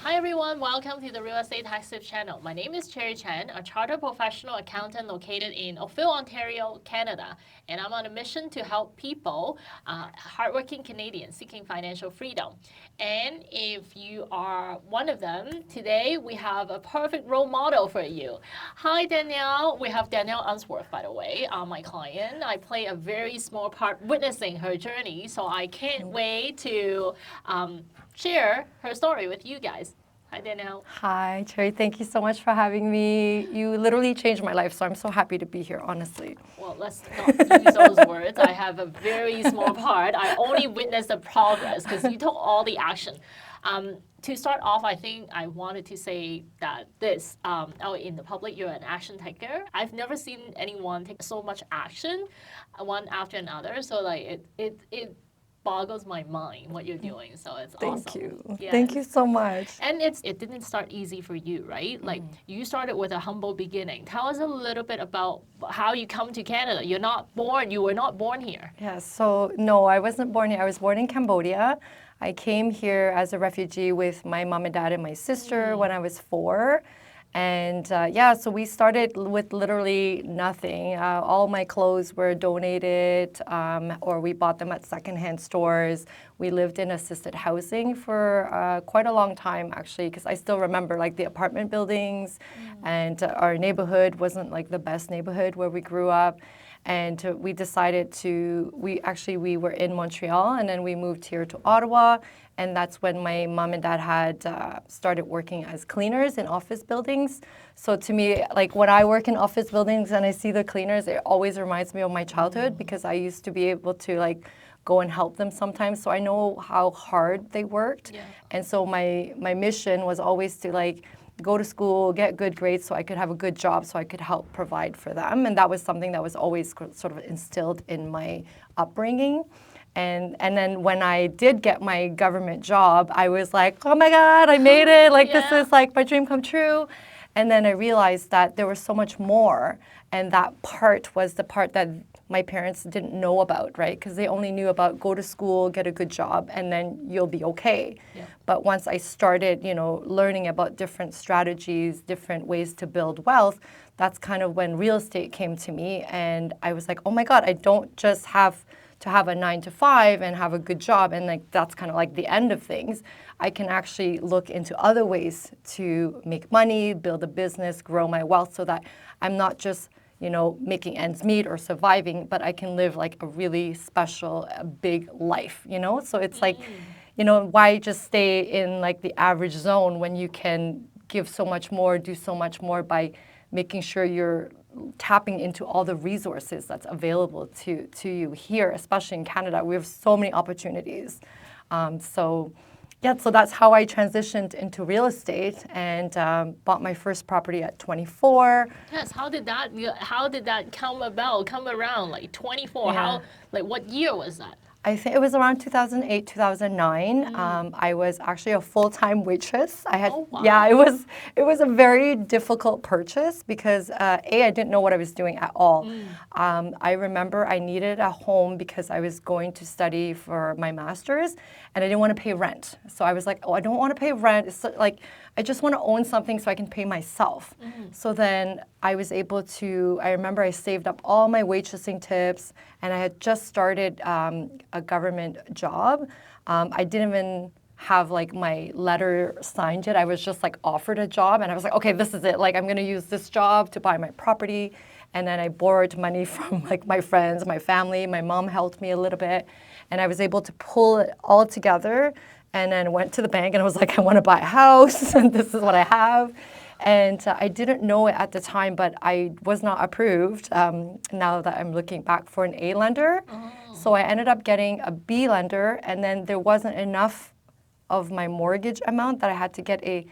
Hi everyone, welcome to the Real Estate Tax Tips channel. My name is Cherry Chen, a chartered professional accountant located in Oakville, Ontario, Canada. And I'm on a mission to help people, hardworking Canadians seeking financial freedom. And if you are one of them, today we have a perfect role model for you. Hi Danielle, we have Danielle Unsworth, by the way, my client. I play a very small part witnessing her journey, so I can't wait to share her story with you guys. Hi, Danielle. Hi, Cherry. Thank you so much for having me. You literally changed my life, so I'm so happy to be here, honestly. Well, let's not use those words. I have a very small part. I only witnessed the progress because you took all the action. To start off, I think I wanted to say that out in the public, you're an action taker. I've never seen anyone take so much action, one after another. So like it boggles my mind what you're doing. So it's awesome. Thank you. Yes. Thank you so much. And it didn't start easy for you, right? Like you started with a humble beginning. Tell us a little bit about how you come to Canada. You were not born here. Yeah, so no, I wasn't born here. I was born in Cambodia. I came here as a refugee with my mom and dad and my sister when I was 4. And so we started with literally nothing. All my clothes were donated or we bought them at secondhand stores. We lived in assisted housing for quite a long time, actually, because I still remember like the apartment buildings and our neighborhood wasn't like the best neighborhood where we grew up. And we decided we were in Montreal and then we moved here to Ottawa. And that's when my mom and dad had started working as cleaners in office buildings. So to me, like when I work in office buildings and I see the cleaners, it always reminds me of my childhood because I used to be able to like go and help them sometimes. So I know how hard they worked. Yeah. And so my mission was always to like go to school, get good grades so I could have a good job so I could help provide for them. And that was something that was always sort of instilled in my upbringing. And then when I did get my government job, I was like, oh my God, I made it. Like this is like my dream come true. And then I realized that there was so much more. And that part was the part that my parents didn't know about, right? Because they only knew about go to school, get a good job, and then you'll be okay. Yeah. But once I started, learning about different strategies, different ways to build wealth, that's kind of when real estate came to me. And I was like, oh my God, I don't just have to have a 9 to 5 and have a good job and like that's kind of like the end of things. I can actually look into other ways to make money, build a business, grow my wealth so that I'm not just making ends meet or surviving, but I can live like a really special, big life, So it's like, why just stay in like the average zone when you can give so much more, do so much more by making sure you're tapping into all the resources that's available to you here, especially in Canada. We have so many opportunities. So that's how I transitioned into real estate and bought my first property at 24. Yes, how did that come around? Like 24. Yeah. What year was that? I think it was around 2008, 2009. I was actually a full-time waitress. Yeah, it was a very difficult purchase because I didn't know what I was doing at all. I remember I needed a home because I was going to study for my master's and I didn't want to pay rent. So I was like, oh, I don't want to pay rent. It's like I just want to own something so I can pay myself. So then I was able to, I remember I saved up all my waitressing tips and I had just started a government job. I didn't even have like my letter signed yet. I was just like offered a job and I was like, okay, this is it. Like I'm going to use this job to buy my property. And then I borrowed money from like my friends, my family. My mom helped me a little bit. And I was able to pull it all together and then went to the bank and I was like, I want to buy a house and this is what I have. And I didn't know it at the time, but I was not approved now that I'm looking back for an A lender. Oh. So I ended up getting a B lender and then there wasn't enough of my mortgage amount that I had to get a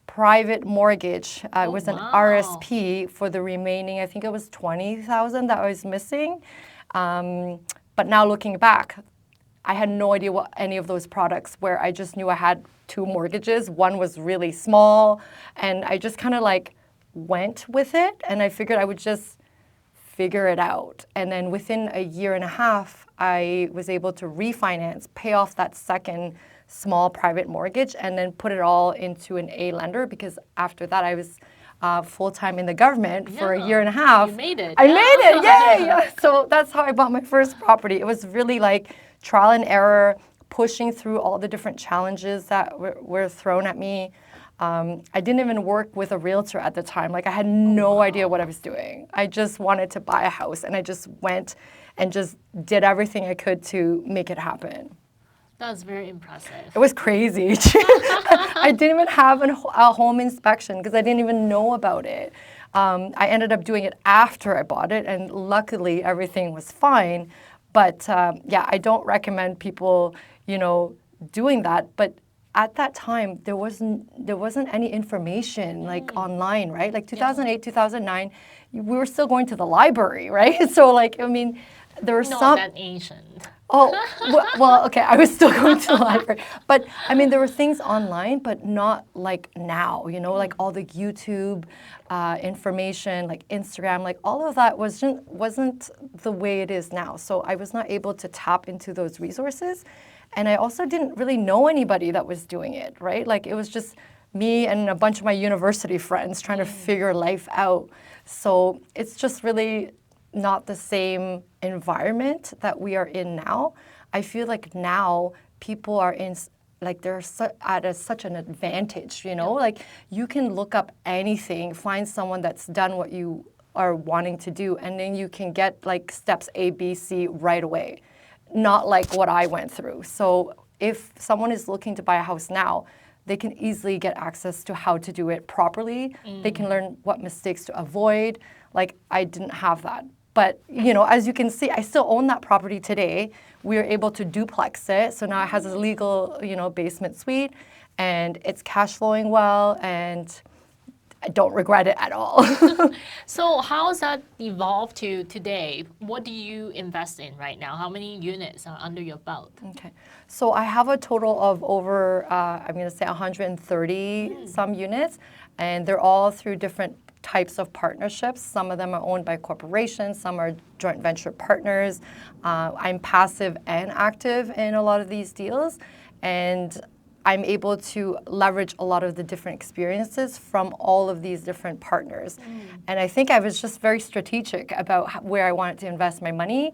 private mortgage. It was an RSP for the remaining, I think it was 20,000 that I was missing. But now looking back, I had no idea what any of those products were. I just knew I had 2 mortgages. One was really small, and I just kind of like went with it, and I figured I would just figure it out. And then within a year and a half, I was able to refinance, pay off that second small private mortgage and then put it all into an A lender because after that I was full-time in the government for a year and a half. You made it. I made it, yay! So that's how I bought my first property. It was really like trial and error, pushing through all the different challenges that were thrown at me. I didn't even work with a realtor at the time. Like I had no idea what I was doing. I just wanted to buy a house and I just went and just did everything I could to make it happen. That's very impressive. It was crazy. I didn't even have a home inspection because I didn't even know about it. I ended up doing it after I bought it, and luckily everything was fine. But yeah, I don't recommend people, doing that. But at that time, there wasn't any information like online, right? Like 2008, 2009, we were still going to the library, right? So like, I mean, there were Not some. that ancient. Oh, well, okay, I was still going to the library. But, I mean, there were things online, but not like now, like all the YouTube information, like Instagram, like all of that wasn't the way it is now. So I was not able to tap into those resources. And I also didn't really know anybody that was doing it, right? Like it was just me and a bunch of my university friends trying to figure life out. So it's just really not the same environment that we are in now. I feel like now people are in, like they're at such an advantage, like you can look up anything, find someone that's done what you are wanting to do, and then you can get like steps A, B, C right away. Not like what I went through. So if someone is looking to buy a house now, they can easily get access to how to do it properly. They can learn what mistakes to avoid. Like I didn't have that. But, as you can see, I still own that property today. We are able to duplex it. So now it has a legal, basement suite, and it's cash flowing well, and I don't regret it at all. So how has that evolved to today? What do you invest in right now? How many units are under your belt? Okay. So I have a total of over, I'm going to say 130 some units, and they're all through different types of partnerships. Some of them are owned by corporations, some are joint venture partners. I'm passive and active in a lot of these deals, and I'm able to leverage a lot of the different experiences from all of these different partners. And I think I was just very strategic about where I wanted to invest my money.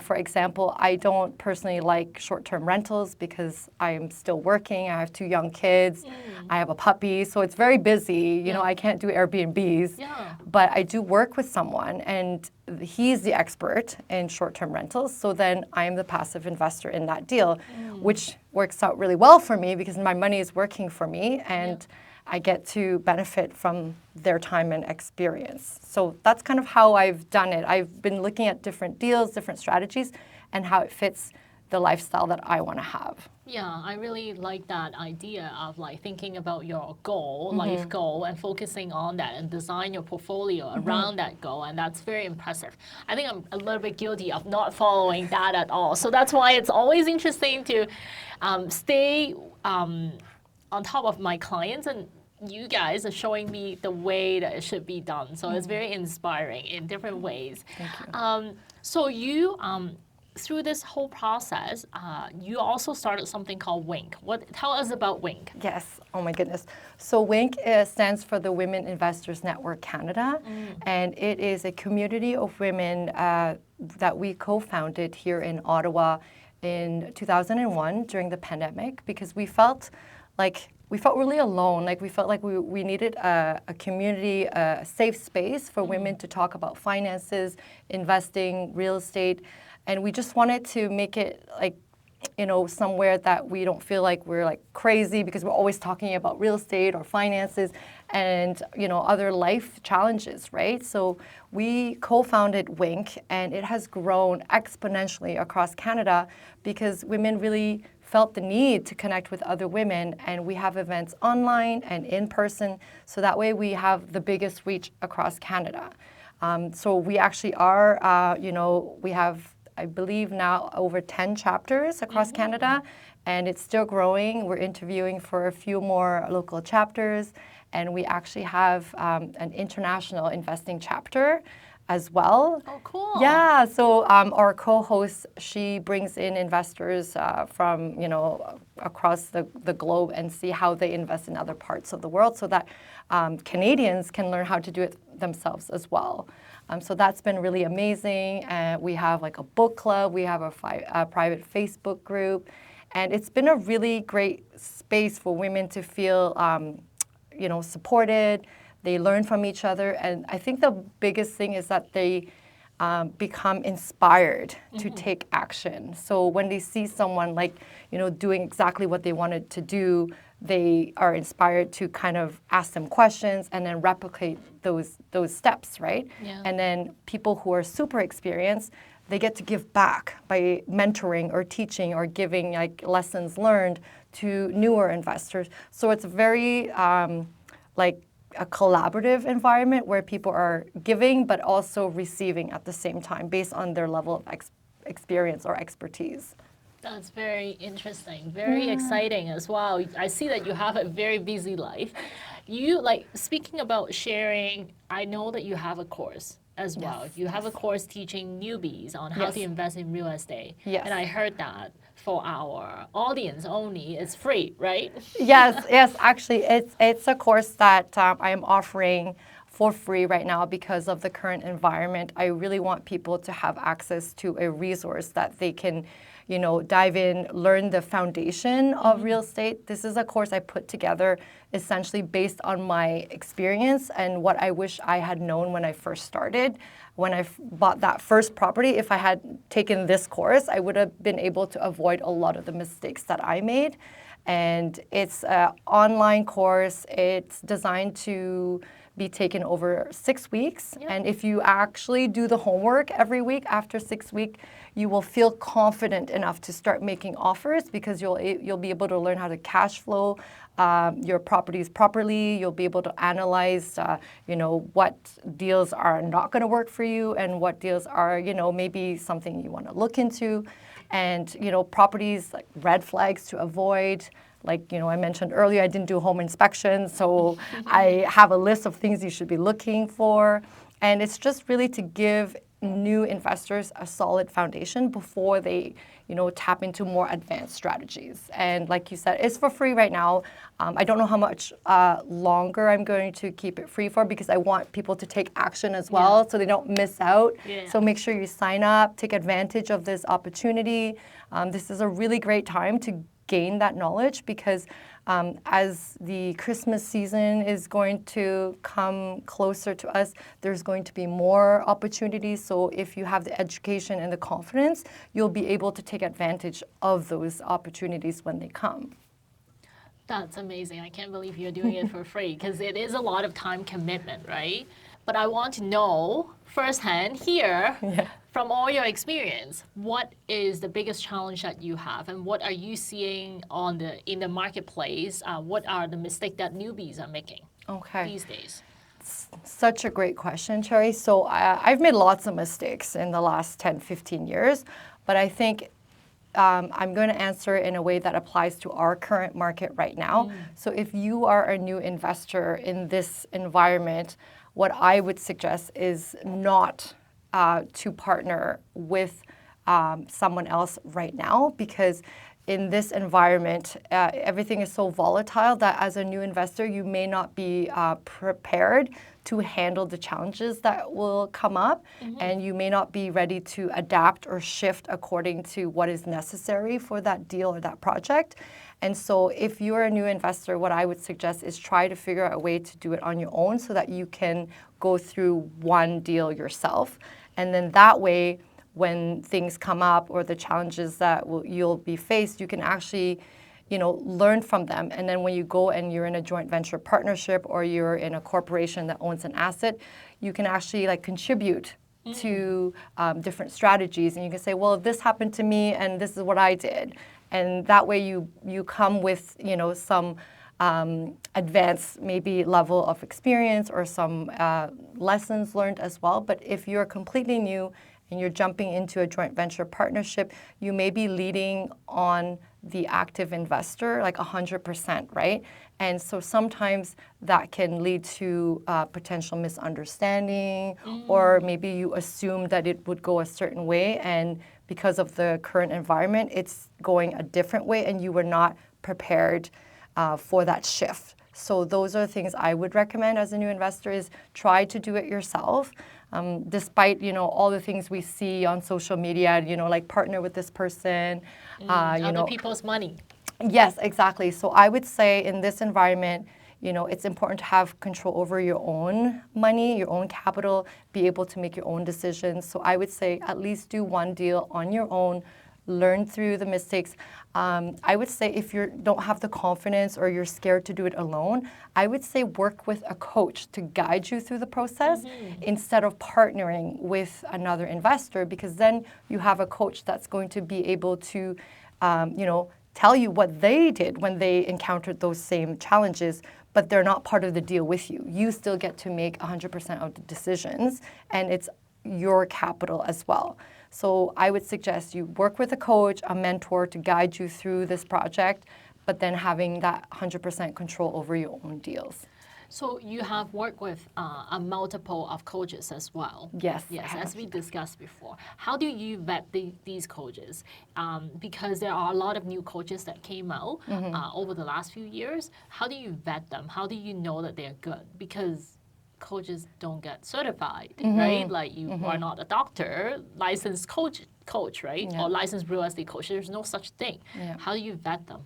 For example, I don't personally like short-term rentals because I'm still working. I have 2 young kids. I have a puppy, so it's very busy. I can't do Airbnbs. But I do work with someone, and he's the expert in short-term rentals. So then I'm the passive investor in that deal, which works out really well for me because my money is working for me, and I get to benefit from their time and experience. So that's kind of how I've done it. I've been looking at different deals, different strategies, and how it fits the lifestyle that I want to have. Yeah, I really like that idea of like thinking about your goal, life goal, and focusing on that and design your portfolio around that goal. And that's very impressive. I think I'm a little bit guilty of not following that at all. So that's why it's always interesting to stay on top of my clients, and you guys are showing me the way that it should be done. So it's very inspiring in different ways. Thank you. So you, through this whole process, you also started something called WINK. Tell us about WINK. Yes. Oh my goodness. So WINK stands for the Women Investors Network Canada, and it is a community of women that we co-founded here in Ottawa in 2001 during the pandemic because we felt really alone. Like we felt like we needed a community, a safe space for women to talk about finances, investing, real estate. And we just wanted to make it like, somewhere that we don't feel like we're like crazy because we're always talking about real estate or finances and, other life challenges, right? So we co-founded WINK, and it has grown exponentially across Canada because women really felt the need to connect with other women, and we have events online and in person, so that way we have the biggest reach across Canada. So we actually are, we have, I believe now, over 10 chapters across Canada, and it's still growing. We're interviewing for a few more local chapters, and we actually have an international investing chapter as well. Oh, cool. Yeah, so our co-host, she brings in investors from, across the globe and see how they invest in other parts of the world so that Canadians can learn how to do it themselves as well. So that's been really amazing. We have like a book club, we have a private Facebook group, and it's been a really great space for women to feel, supported. They learn from each other, and I think the biggest thing is that they become inspired to take action. So when they see someone doing exactly what they wanted to do, they are inspired to kind of ask them questions and then replicate those steps, right? Yeah. And then people who are super experienced, they get to give back by mentoring or teaching or giving lessons learned to newer investors. So it's very a collaborative environment where people are giving but also receiving at the same time based on their level of experience or expertise. That's very interesting, very exciting as well. I see that you have a very busy life. You speaking about sharing, I know that you have a course as well. Yes, You have a course teaching newbies on how to Yes. invest in real estate. Yes. And I heard that for our audience only, it's free, right? Yes, actually, it's a course that I am offering for free right now because of the current environment. I really want people to have access to a resource that they can, dive in, learn the foundation of real estate. This is a course I put together essentially based on my experience and what I wish I had known when I first started. When I bought that first property, if I had taken this course, I would have been able to avoid a lot of the mistakes that I made. And it's an online course. It's designed to be taken over 6 weeks. Yep. And if you actually do the homework every week, after 6 weeks, you will feel confident enough to start making offers because you'll be able to learn how to cash flow your properties properly. You'll be able to analyze, what deals are not going to work for you and what deals are, maybe something you want to look into. And, properties like red flags to avoid. I mentioned earlier, I didn't do home inspections, so I have a list of things you should be looking for. And it's just really to give new investors a solid foundation before they, tap into more advanced strategies. And like you said, it's for free right now. I don't know how much longer I'm going to keep it free for because I want people to take action as well so they don't miss out. Yeah. So make sure you sign up, take advantage of this opportunity. This is a really great time to gain that knowledge because as the Christmas season is going to come closer to us, there's going to be more opportunities. So if you have the education and the confidence, you'll be able to take advantage of those opportunities when they come. That's amazing. I can't believe you're doing it for free because it is a lot of time commitment, right? But I want to know firsthand here, from all your experience, what is the biggest challenge that you have and what are you seeing in the marketplace? What are the mistakes that newbies are making these days? Such a great question, Cherry. So I've made lots of mistakes in the last 10, 15 years, but I think I'm going to answer it in a way that applies to our current market right now. So if you are a new investor in this environment, what I would suggest is not to partner with someone else right now because in this environment, everything is so volatile that as a new investor, you may not be prepared to handle the challenges that will come up, and you may not be ready to adapt or shift according to what is necessary for that deal or that project. And so if you're a new investor, what I would suggest is try to figure out a way to do it on your own so that you can go through one deal yourself. And then that way, when things come up or the challenges that you'll be faced, you can actually, learn from them. And then when you go and you're in a joint venture partnership or you're in a corporation that owns an asset, you can actually contribute to different strategies. And you can say, well, if this happened to me and this is what I did. And that way you come with, some advanced maybe level of experience or some lessons learned as well. But if you're completely new and you're jumping into a joint venture partnership, you may be leading on the active investor like 100%, right? And so sometimes that can lead to potential misunderstanding, or maybe you assume that it would go a certain way, and because of the current environment, it's going a different way, and you were not prepared for that shift. So those are things I would recommend as a new investor, is try to do it yourself. Despite, all the things we see on social media, like partner with this person, Other people's money. Yes, exactly. So I would say in this environment, it's important to have control over your own money, your own capital, be able to make your own decisions. So I would say at least do one deal on your own, learn through the mistakes. I would say if you don't have the confidence or you're scared to do it alone, I would say work with a coach to guide you through the process instead of partnering with another investor, because then you have a coach that's going to be able to, tell you what they did when they encountered those same challenges, but they're not part of the deal with you. You still get to make 100% of the decisions, and it's your capital as well. So I would suggest you work with a coach, a mentor to guide you through this project, but then having that 100% control over your own deals. So you have worked with a multiple of coaches as well. Yes. Yes, as we discussed before. How do you vet these coaches? Because there are a lot of new coaches that came out over the last few years. How do you vet them? How do you know that they're good? Because coaches don't get certified, right? Like you are not a doctor, licensed coach, right? Yeah. Or licensed real estate coach. There's no such thing. Yeah. How do you vet them?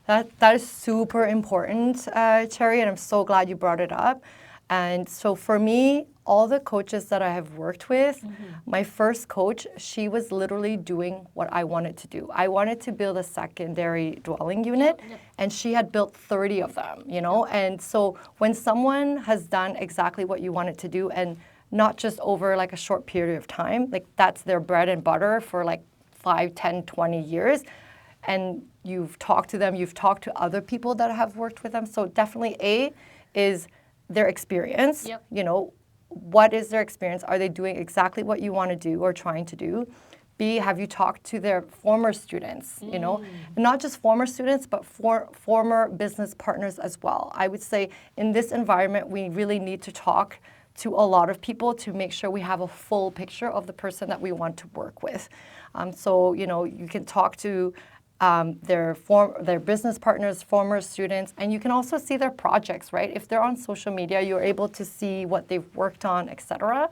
That is super important, Cherry, and I'm so glad you brought it up. And so for me, all the coaches that I have worked with, my first coach, she was literally doing what I wanted to do. I wanted to build a secondary dwelling unit, and she had built 30 of them, And so when someone has done exactly what you wanted to do, and not just over like a short period of time, like that's their bread and butter for like 5, 10, 20 years, and you've talked to them, you've talked to other people that have worked with them. So definitely A is their experience. Yep. What is their experience? Are they doing exactly what you want to do or trying to do? B, have you talked to their former students? Not just former students, but former business partners as well. I would say in this environment, we really need to talk to a lot of people to make sure we have a full picture of the person that we want to work with. So, you can talk to their business partners, former students, and you can also see their projects, right? If they're on social media, you're able to see what they've worked on, etc.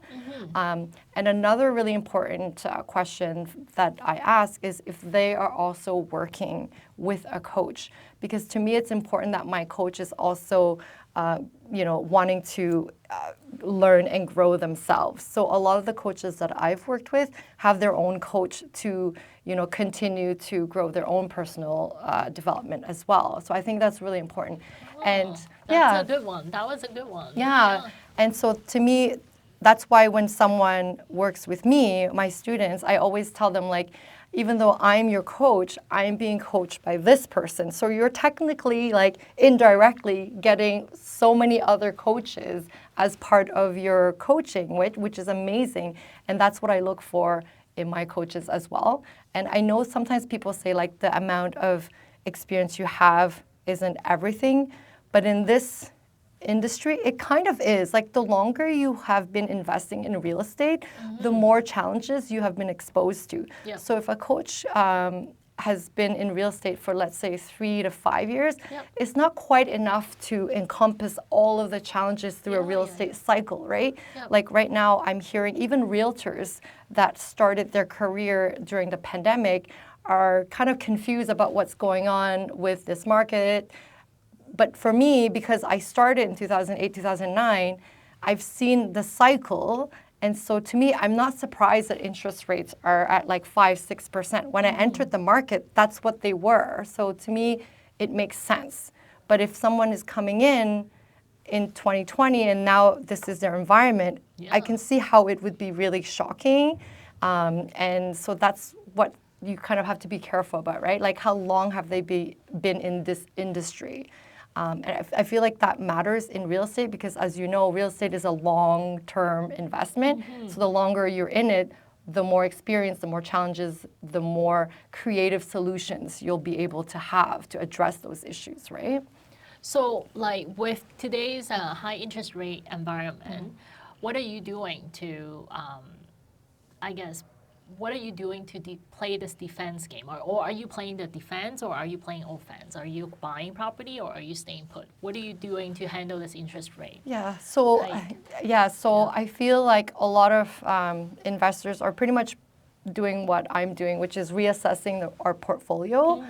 And another really important question that I ask is if they are also working with a coach, because to me it's important that my coach is also wanting to learn and grow themselves. So a lot of the coaches that I've worked with have their own coach to, continue to grow their own personal development as well. So I think that's really important. And that's a good one. That was a good one. Yeah. And so to me, that's why when someone works with me, my students, I always tell them like, even though I'm your coach, I'm being coached by this person. So you're technically like indirectly getting so many other coaches as part of your coaching, which is amazing. And that's what I look for in my coaches as well. And I know sometimes people say like the amount of experience you have isn't everything, but in this industry, it kind of is. Like the longer you have been investing in real estate, the more challenges you have been exposed to. Yep. So if a coach has been in real estate for, let's say, 3 to 5 years, it's not quite enough to encompass all of the challenges through a real estate cycle, right? Yep. Like right now, I'm hearing even realtors that started their career during the pandemic are kind of confused about what's going on with this market. But for me, because I started in 2008, 2009, I've seen the cycle. And so to me, I'm not surprised that interest rates are at like 5, 6%. When I entered the market, that's what they were. So to me, it makes sense. But if someone is coming in 2020 and now this is their environment, I can see how it would be really shocking. And so that's what you kind of have to be careful about, right? Like how long have they been in this industry? And I feel like that matters in real estate because, as you know, real estate is a long-term investment. So the longer you're in it, the more experience, the more challenges, the more creative solutions you'll be able to have to address those issues, right? So, like with today's high interest rate environment, what are you doing to, I guess, what are you doing to play this defense game? Or are you playing the defense or are you playing offense? Are you buying property or are you staying put? What are you doing to handle this interest rate? Yeah, so Hike? I feel like a lot of investors are pretty much doing what I'm doing, which is reassessing our portfolio.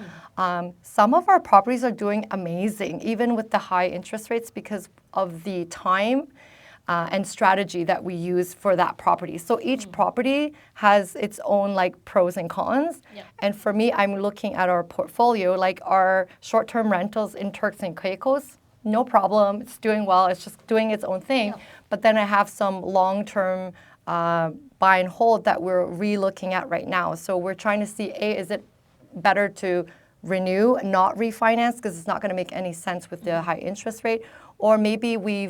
Some of our properties are doing amazing, even with the high interest rates, because of the time and strategy that we use for that property. So each property has its own like pros and cons. Yeah. And for me, I'm looking at our portfolio, like our short-term rentals in Turks and Caicos. No problem. It's doing well. It's just doing its own thing. Yeah. But then I have some long-term buy and hold that we're re-looking at right now. So we're trying to see, is it better to renew, not refinance, because it's not going to make any sense with the high interest rate, or maybe we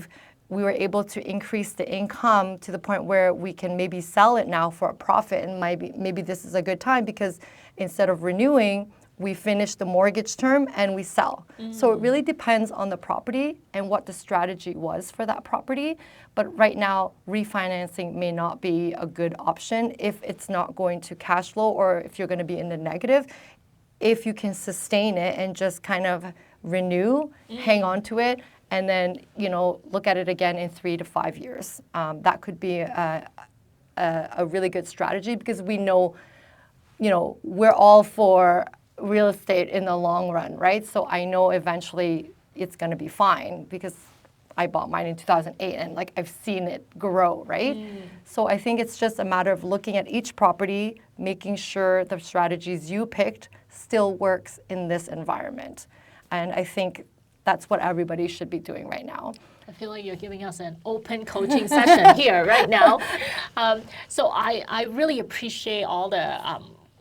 were able to increase the income to the point where we can maybe sell it now for a profit, and maybe this is a good time because instead of renewing, we finish the mortgage term and we sell. So it really depends on the property and what the strategy was for that property. But right now, refinancing may not be a good option if it's not going to cash flow or if you're going to be in the negative. If you can sustain it and just kind of renew, hang on to it, and then, look at it again in 3 to 5 years. That could be a really good strategy because we know, we're all for real estate in the long run, right? So I know eventually it's going to be fine because I bought mine in 2008 and like I've seen it grow, right? So I think it's just a matter of looking at each property, making sure the strategies you picked still works in this environment. And I think that's what everybody should be doing right now. I feel like you're giving us an open coaching session here right now. So I really appreciate all the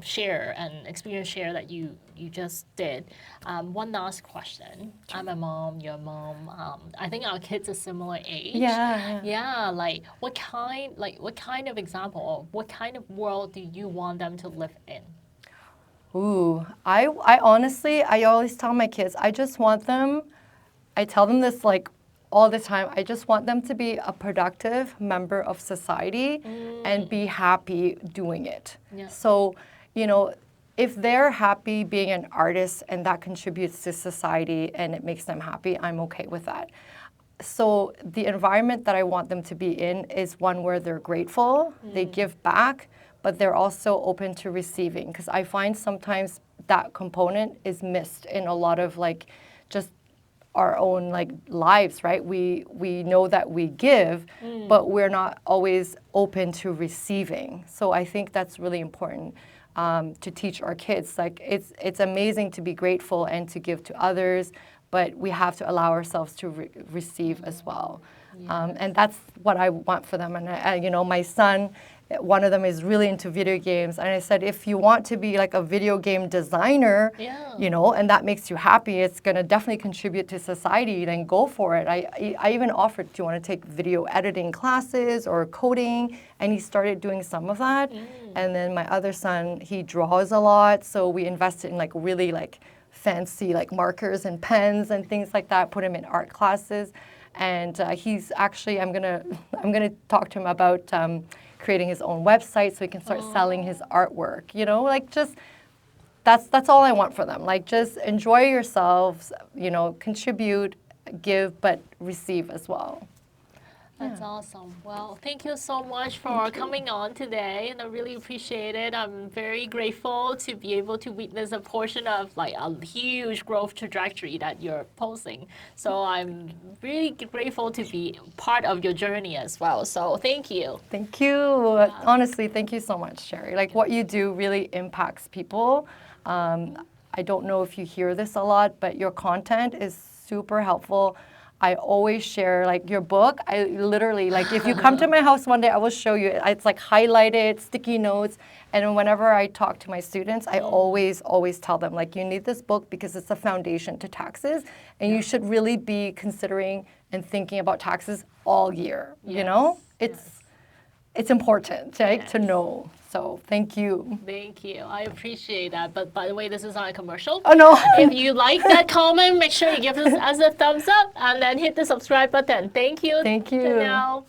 share and experience share that you just did. One last question. I'm a mom, you're a mom. I think our kids are similar age. Yeah, like what kind of example or what kind of world do you want them to live in? Ooh, I honestly, I always tell my kids, I tell them this like all the time, I just want them to be a productive member of society and be happy doing it. Yeah. So, if they're happy being an artist and that contributes to society and it makes them happy, I'm okay with that. So the environment that I want them to be in is one where they're grateful, they give back, but they're also open to receiving. Because I find sometimes that component is missed in a lot of like just our own like lives, right? We know that we give, but we're not always open to receiving. So I think that's really important. To teach our kids. Like it's amazing to be grateful and to give to others, but we have to allow ourselves to receive as well. And that's what I want for them. And my son, one of them is really into video games, and I said, if you want to be like a video game designer, and that makes you happy, it's going to definitely contribute to society, then go for it. I even offered, do you want to take video editing classes or coding? And he started doing some of that. And then my other son, he draws a lot, so we invested in like really like fancy like markers and pens and things like that, put him in art classes. And he's actually, I'm gonna talk to him about creating his own website so he can start selling his artwork. Like just that's all I want for them. Like just enjoy yourselves, contribute, give, but receive as well. That's awesome. Well, thank you so much for coming on today, and I really appreciate it. I'm very grateful to be able to witness a portion of like a huge growth trajectory that you're posting. So I'm really grateful to be part of your journey as well. So thank you. Thank you. Honestly, thank you so much, Sherry. Like what you do really impacts people. I don't know if you hear this a lot, but your content is super helpful. I always share like your book. I literally like if you come to my house one day, I will show you. It's like highlighted, sticky notes. And whenever I talk to my students, I always tell them like you need this book because it's a foundation to taxes, and you should really be considering and thinking about taxes all year. It's it's important, right, to know. So thank you. Thank you. I appreciate that. But by the way, this is not a commercial. Oh, no. If you like that comment, make sure you give us a thumbs up and then hit the subscribe button. Thank you. Thank you. Danielle.